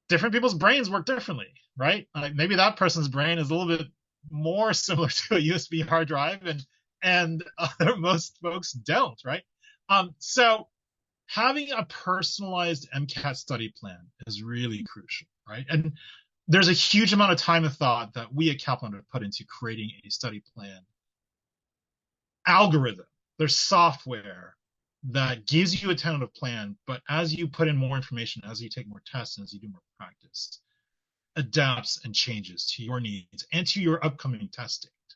[SPEAKER 2] Different people's brains work differently, right? Like maybe that person's brain is a little bit more similar to a USB hard drive, and most folks don't, right? So having a personalized MCAT study plan is really crucial, right? And there's a huge amount of time and thought that we at Kaplan have put into creating a study plan algorithm. There's software that gives you a tentative plan, but as you put in more information, as you take more tests, and as you do more practice, adapts and changes to your needs and to your upcoming test date,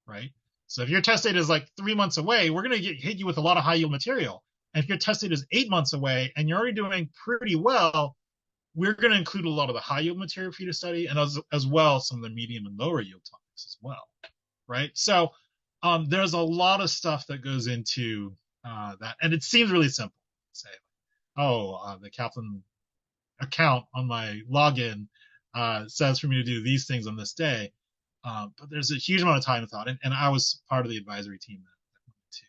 [SPEAKER 2] right? So if your test date is like 3 months away, we're going to hit you with a lot of high yield material. And if your test date is 8 months away and you're already doing pretty well, we're going to include a lot of the high yield material for you to study, and as well some of the medium and lower yield topics as well, right? So there's a lot of stuff that goes into that, and it seems really simple. Say, the Kaplan account on my login says for me to do these things on this day, but there's a huge amount of time and thought, and I was part of the advisory team that went into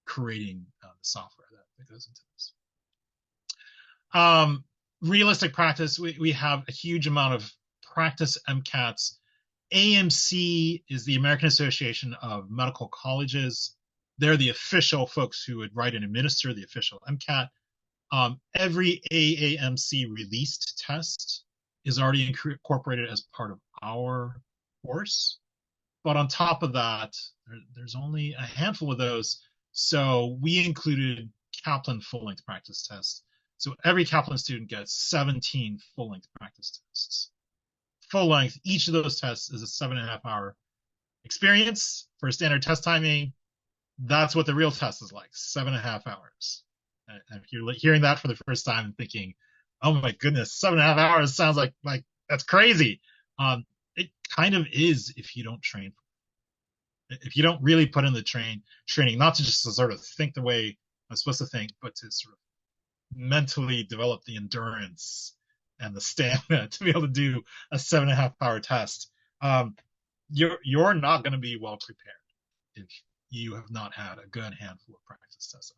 [SPEAKER 2] creating the software that goes into this. Realistic practice, we have a huge amount of practice MCATs. AMC is the American Association of Medical Colleges. They're the official folks who would write and administer the official MCAT. Every AAMC released test is already incorporated as part of our course. But on top of that, there's only a handful of those. So we included Kaplan full-length practice tests. So every Kaplan student gets 17 full-length practice tests. Full-length, each of those tests is a 7.5-hour experience for a standard test timing. That's what the real test is like, 7.5 hours. And if you're hearing that for the first time and thinking, oh my goodness, 7.5 hours sounds like that's crazy. It kind of is if you don't train. If you don't really put in the training, not to just sort of think the way I'm supposed to think, but to sort of mentally develop the endurance and the stamina to be able to do a 7.5 hour test, um, you're not going to be well prepared if you have not had a good handful of practice tests.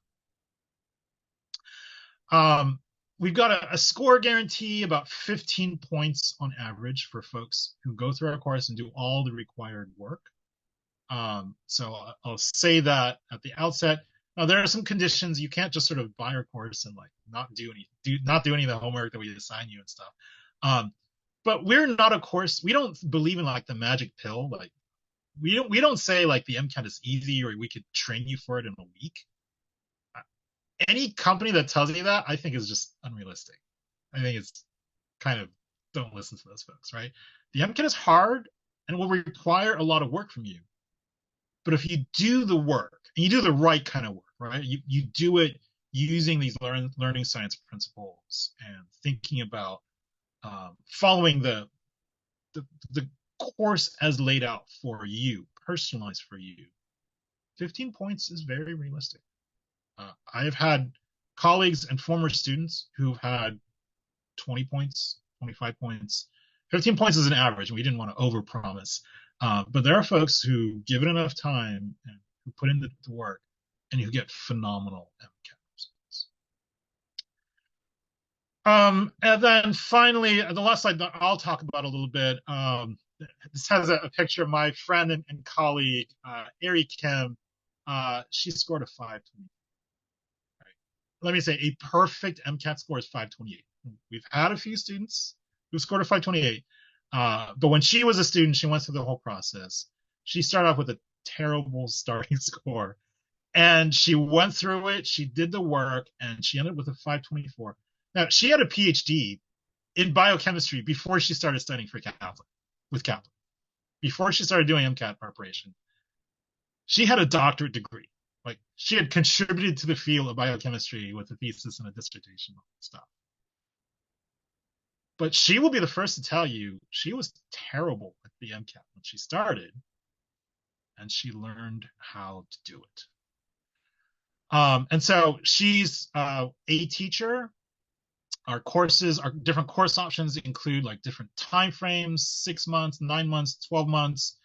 [SPEAKER 2] We've got a score guarantee, about 15 points on average for folks who go through our course and do all the required work. So I'll say that at the outset. Now there are some conditions. You can't just sort of buy our course and like not do any of the homework that we assign you and stuff. But we're not a course. We don't believe in like the magic pill. Like we don't say like the MCAT is easy or we could train you for it in a week. Any company that tells you that, I think, is just unrealistic. I think it's kind of, don't listen to those folks, right? The MCAT is hard and will require a lot of work from you. But if you do the work and you do the right kind of work, right? You do it using these learning science principles and thinking about following the course as laid out for you, personalized for you. 15 points is very realistic. I have had colleagues and former students who've had 20 points, 25 points. 15 points is an average, and we didn't want to overpromise. But there are folks who give it enough time and who put in the work and who get phenomenal MCAT results. And then finally, the last slide I'll talk about a little bit. This has a picture of my friend and colleague, Ari Kim. She scored a 520. Let me say a perfect MCAT score is 528. We've had a few students who scored a 528, but when she was a student, she went through the whole process. She started off with a terrible starting score, and she went through it. She did the work, and she ended up with a 524. Now, she had a PhD in biochemistry before she started studying for Kaplan, with Kaplan. Before she started doing MCAT preparation, she had a doctorate degree. Like, she had contributed to the field of biochemistry with a thesis and a dissertation and stuff. But she will be the first to tell you she was terrible at the MCAT when she started, and she learned how to do it. And so she's a teacher. Our courses, our different course options include like different time frames: 6 months, 9 months, 12 months.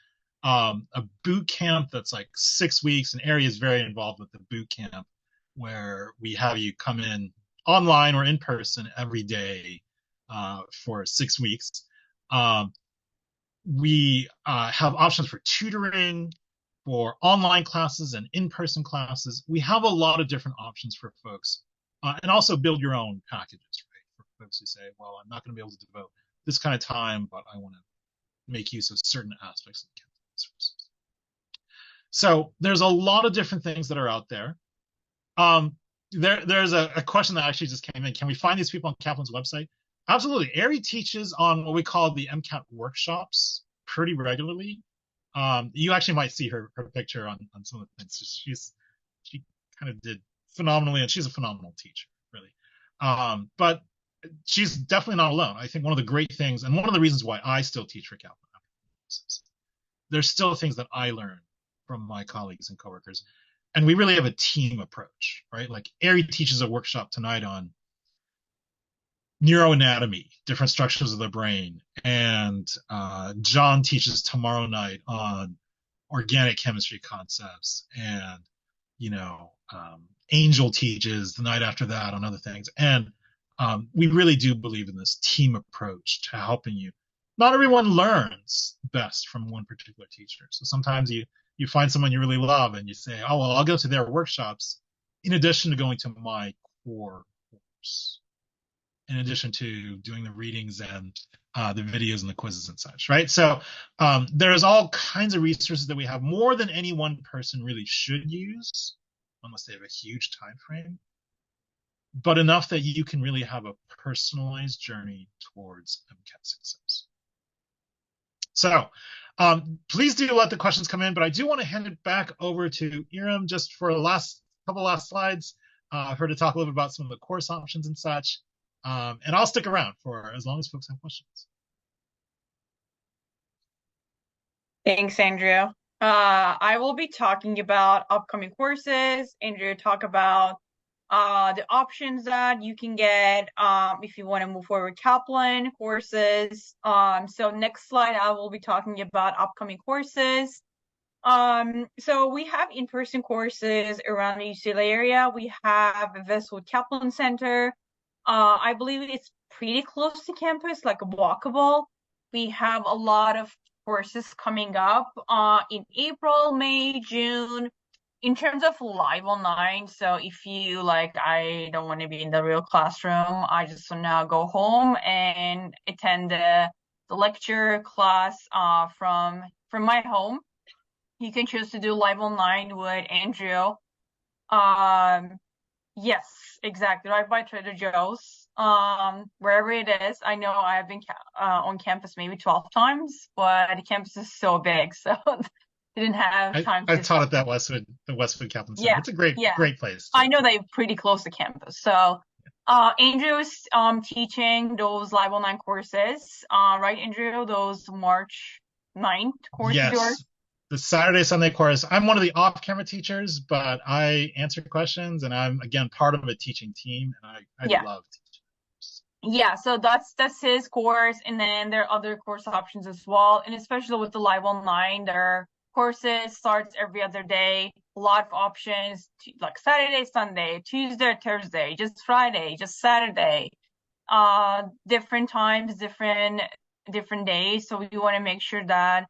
[SPEAKER 2] A boot camp that's like 6 weeks, and Ari is very involved with the boot camp where we have you come in online or in person every day for 6 weeks. We have options for tutoring, for online classes and in-person classes. We have a lot of different options for folks, and also build your own packages, right? For folks who say, well, I'm not going to be able to devote this kind of time, but I want to make use of certain aspects of the campus resources. So there's a lot of different things that are out there. There's a question that actually just came in. Can we find these people on Kaplan's website? Absolutely. Ari teaches on what we call the MCAT workshops pretty regularly. You actually might see her picture on some of the things. She kind of did phenomenally, and she's a phenomenal teacher, really. But she's definitely not alone. I think one of the great things, and one of the reasons why I still teach for Kaplan, there's still things that I learn from my colleagues and coworkers, and we really have a team approach, right? Like Ari teaches a workshop tonight on neuroanatomy, different structures of the brain, and John teaches tomorrow night on organic chemistry concepts, and Angel teaches the night after that on other things. And we really do believe in this team approach to helping you. Not everyone learns best from one particular teacher. So sometimes you find someone you really love and you say, oh, well, I'll go to their workshops in addition to going to my core course, in addition to doing the readings and the videos and the quizzes and such, right? So there's all kinds of resources that we have, more than any one person really should use, unless they have a huge time frame, but enough that you can really have a personalized journey towards MCAT success. So please do let the questions come in, but I do want to hand it back over to Iram just for the last slides, for her to talk a little bit about some of the course options and such. And I'll stick around for as long as folks have questions.
[SPEAKER 1] Thanks, Andrew. I will be talking about upcoming courses. Andrew talk about the options that you can get if you want to move forward with Kaplan courses. So next slide, I will be talking about upcoming courses. So we have in-person courses around the UCLA area. We have Westwood Kaplan Center. I believe it's pretty close to campus, like walkable. We have a lot of courses coming up in April, May, June. In terms of live online, so if you like, I don't want to be in the real classroom, I just want to go home and attend the lecture class from my home. You can choose to do live online with Andrew. Yes, exactly, right by Trader Joe's. Wherever it is. I know I have been on campus maybe 12 times, but the campus is so big, so didn't have time
[SPEAKER 2] I
[SPEAKER 1] to
[SPEAKER 2] taught
[SPEAKER 1] stop.
[SPEAKER 2] at that the Westwood Kaplan Center.
[SPEAKER 1] Yeah,
[SPEAKER 2] It's a great
[SPEAKER 1] yeah.
[SPEAKER 2] place
[SPEAKER 1] I know
[SPEAKER 2] to.
[SPEAKER 1] they're pretty close to campus. So Andrew's teaching those live online courses. Right, Andrew? Those March 9th courses yours?
[SPEAKER 2] Yes, the Saturday Sunday course. I'm one of the off-camera teachers, but I answer questions, and I'm again part of a teaching team, and I
[SPEAKER 1] Yeah.
[SPEAKER 2] love teaching.
[SPEAKER 1] Yeah, so that's his course, and then there are other course options as well. And especially with the live online, there are courses starts every other day, a lot of options like Saturday, Sunday, Tuesday, Thursday, just Friday, just Saturday, different times, different days. So we want to make sure that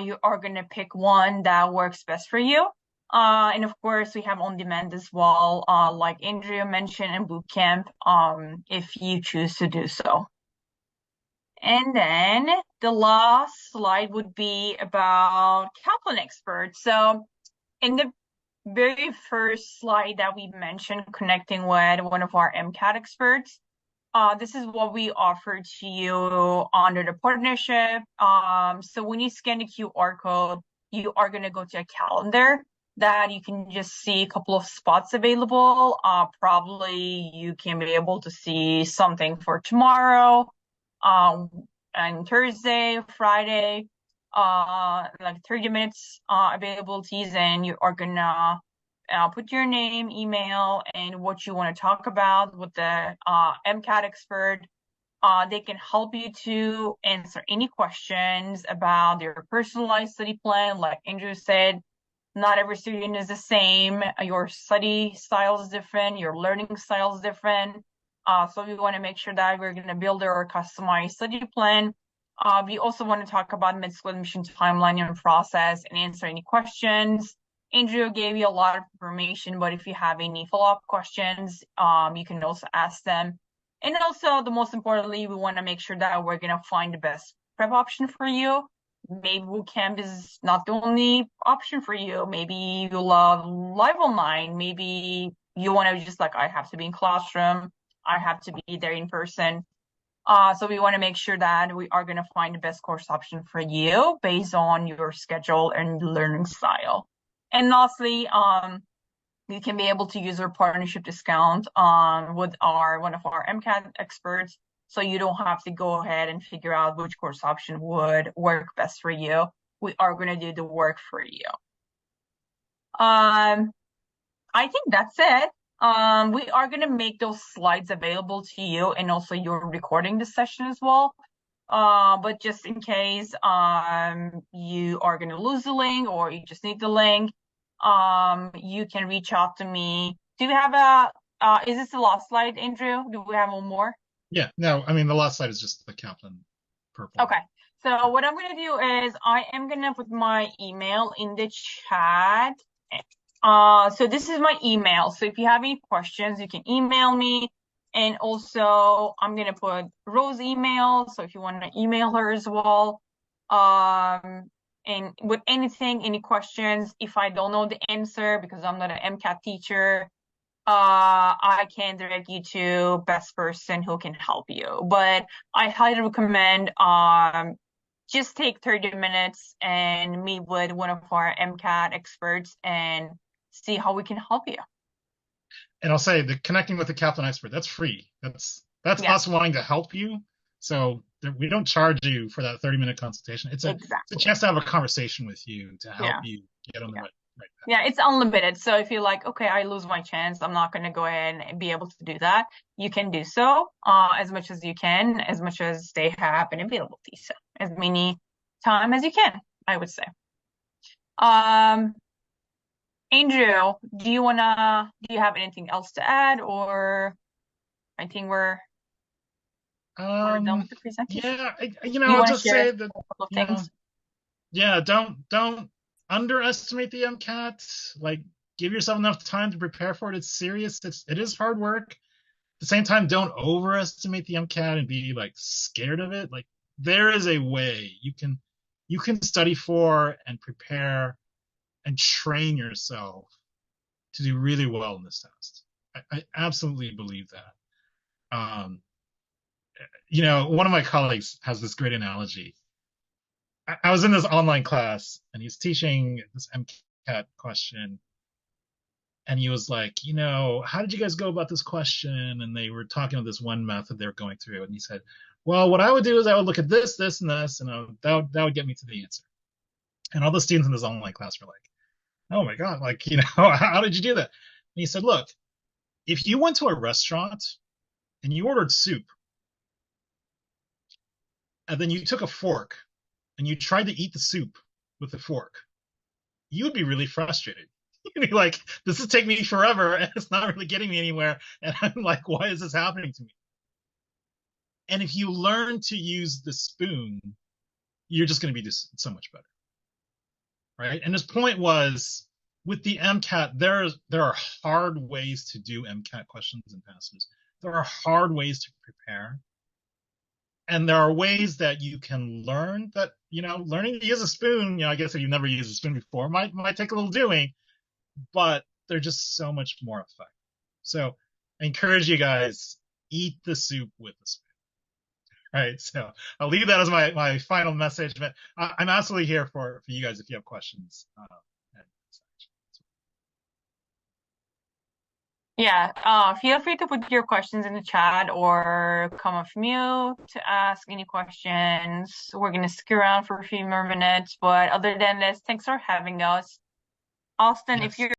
[SPEAKER 1] you are gonna pick one that works best for you. And of course, we have on demand as well, like Andrea mentioned in boot camp, if you choose to do so. And then the last slide would be about Kaplan experts. So in the very first slide that we mentioned, connecting with one of our MCAT experts, this is what we offer to you under the partnership. So when you scan the QR code, you are going to go to a calendar that you can just see a couple of spots available. Probably you can be able to see something for tomorrow, and Thursday, Friday, like 30 minutes availabilities, and you are gonna put your name, email, and what you want to talk about with the MCAT expert. They can help you to answer any questions about your personalized study plan. Like Andrew said, not every student is the same. Your study style is different. Your learning style is different. So we want to make sure that we're going to build our customized study plan. We also want to talk about mid-school admission timeline and process and answer any questions. Andrew gave you a lot of information, but if you have any follow-up questions, you can also ask them. And also, the most importantly, we want to make sure that we're going to find the best prep option for you. Maybe bootcamp is not the only option for you. Maybe you love live online. Maybe you want to just like, I have to be in classroom. I have to be there in person. So we want to make sure that we are going to find the best course option for you based on your schedule and learning style. And lastly, you can be able to use our partnership discount with one of our MCAT experts, so you don't have to go ahead and figure out which course option would work best for you. We are going to do the work for you. I think that's it. We are going to make those slides available to you, and also you're recording this session as well. But just in case you are going to lose the link or you just need the link, you can reach out to me. Do we have is this the last slide, Andrew? Do we have one more?
[SPEAKER 2] Yeah, no, I mean, the last slide is just the Kaplan purple.
[SPEAKER 1] Okay, so what I'm going to do is I am going to put my email in the chat. So this is my email. So if you have any questions, you can email me. And also, I'm going to put Rose's email. So if you want to email her as well. And with anything, any questions, if I don't know the answer, because I'm not an MCAT teacher, I can direct you to best person who can help you. But I highly recommend just take 30 minutes and meet with one of our MCAT experts and see how we can help you.
[SPEAKER 2] And I'll say the connecting with the Kaplan expert, that's free. That's us wanting to help you. So we don't charge you for that 30-minute consultation. It's a chance to have a conversation with you to help you get on the
[SPEAKER 1] Yeah, it's unlimited. So if you're like, okay, I lose my chance, I'm not going to go ahead and be able to do that, you can do so as much as you can, as much as they have an availability. So as many time as you can, I would say. Um, Andrew, do you have anything else to add, or I think we're done
[SPEAKER 2] Um,
[SPEAKER 1] with the presentation.
[SPEAKER 2] yeah,
[SPEAKER 1] Do you
[SPEAKER 2] I'll
[SPEAKER 1] want to
[SPEAKER 2] just
[SPEAKER 1] share
[SPEAKER 2] say
[SPEAKER 1] a
[SPEAKER 2] that,
[SPEAKER 1] couple of
[SPEAKER 2] you know,
[SPEAKER 1] things?
[SPEAKER 2] yeah, don't underestimate the MCAT. Like, give yourself enough time to prepare for it. It's serious. It is hard work. At the same time, don't overestimate the MCAT and be like scared of it. Like, there is a way you can study for and prepare and train yourself to do really well in this test. I absolutely believe that. One of my colleagues has this great analogy. I was in this online class and he's teaching this MCAT question. And he was like, how did you guys go about this question? And they were talking about this one method they were going through. And he said, well, what I would do is I would look at this, this, and this, and that would get me to the answer. And all the students in this online class were like, oh my God, like, how did you do that? And he said, look, if you went to a restaurant and you ordered soup, and then you took a fork and you tried to eat the soup with the fork, you would be really frustrated. You'd be like, this is taking me forever and it's not really getting me anywhere. And I'm like, why is this happening to me? And if you learn to use the spoon, you're just going to be just so much better. Right. And his point was with the MCAT, there are hard ways to do MCAT questions and passages. There are hard ways to prepare. And there are ways that you can learn that, learning to use a spoon, I guess if you've never used a spoon before, might take a little doing, but they're just so much more effective. So I encourage you guys, eat the soup with a spoon. Right. So I'll leave that as my final message, but I'm absolutely here for you guys if you have questions.
[SPEAKER 1] Yeah, feel free to put your questions in the chat or come off mute to ask any questions. We're gonna stick around for a few more minutes, but other than this, thanks for having us. Austin, if
[SPEAKER 2] Yes.
[SPEAKER 1] you're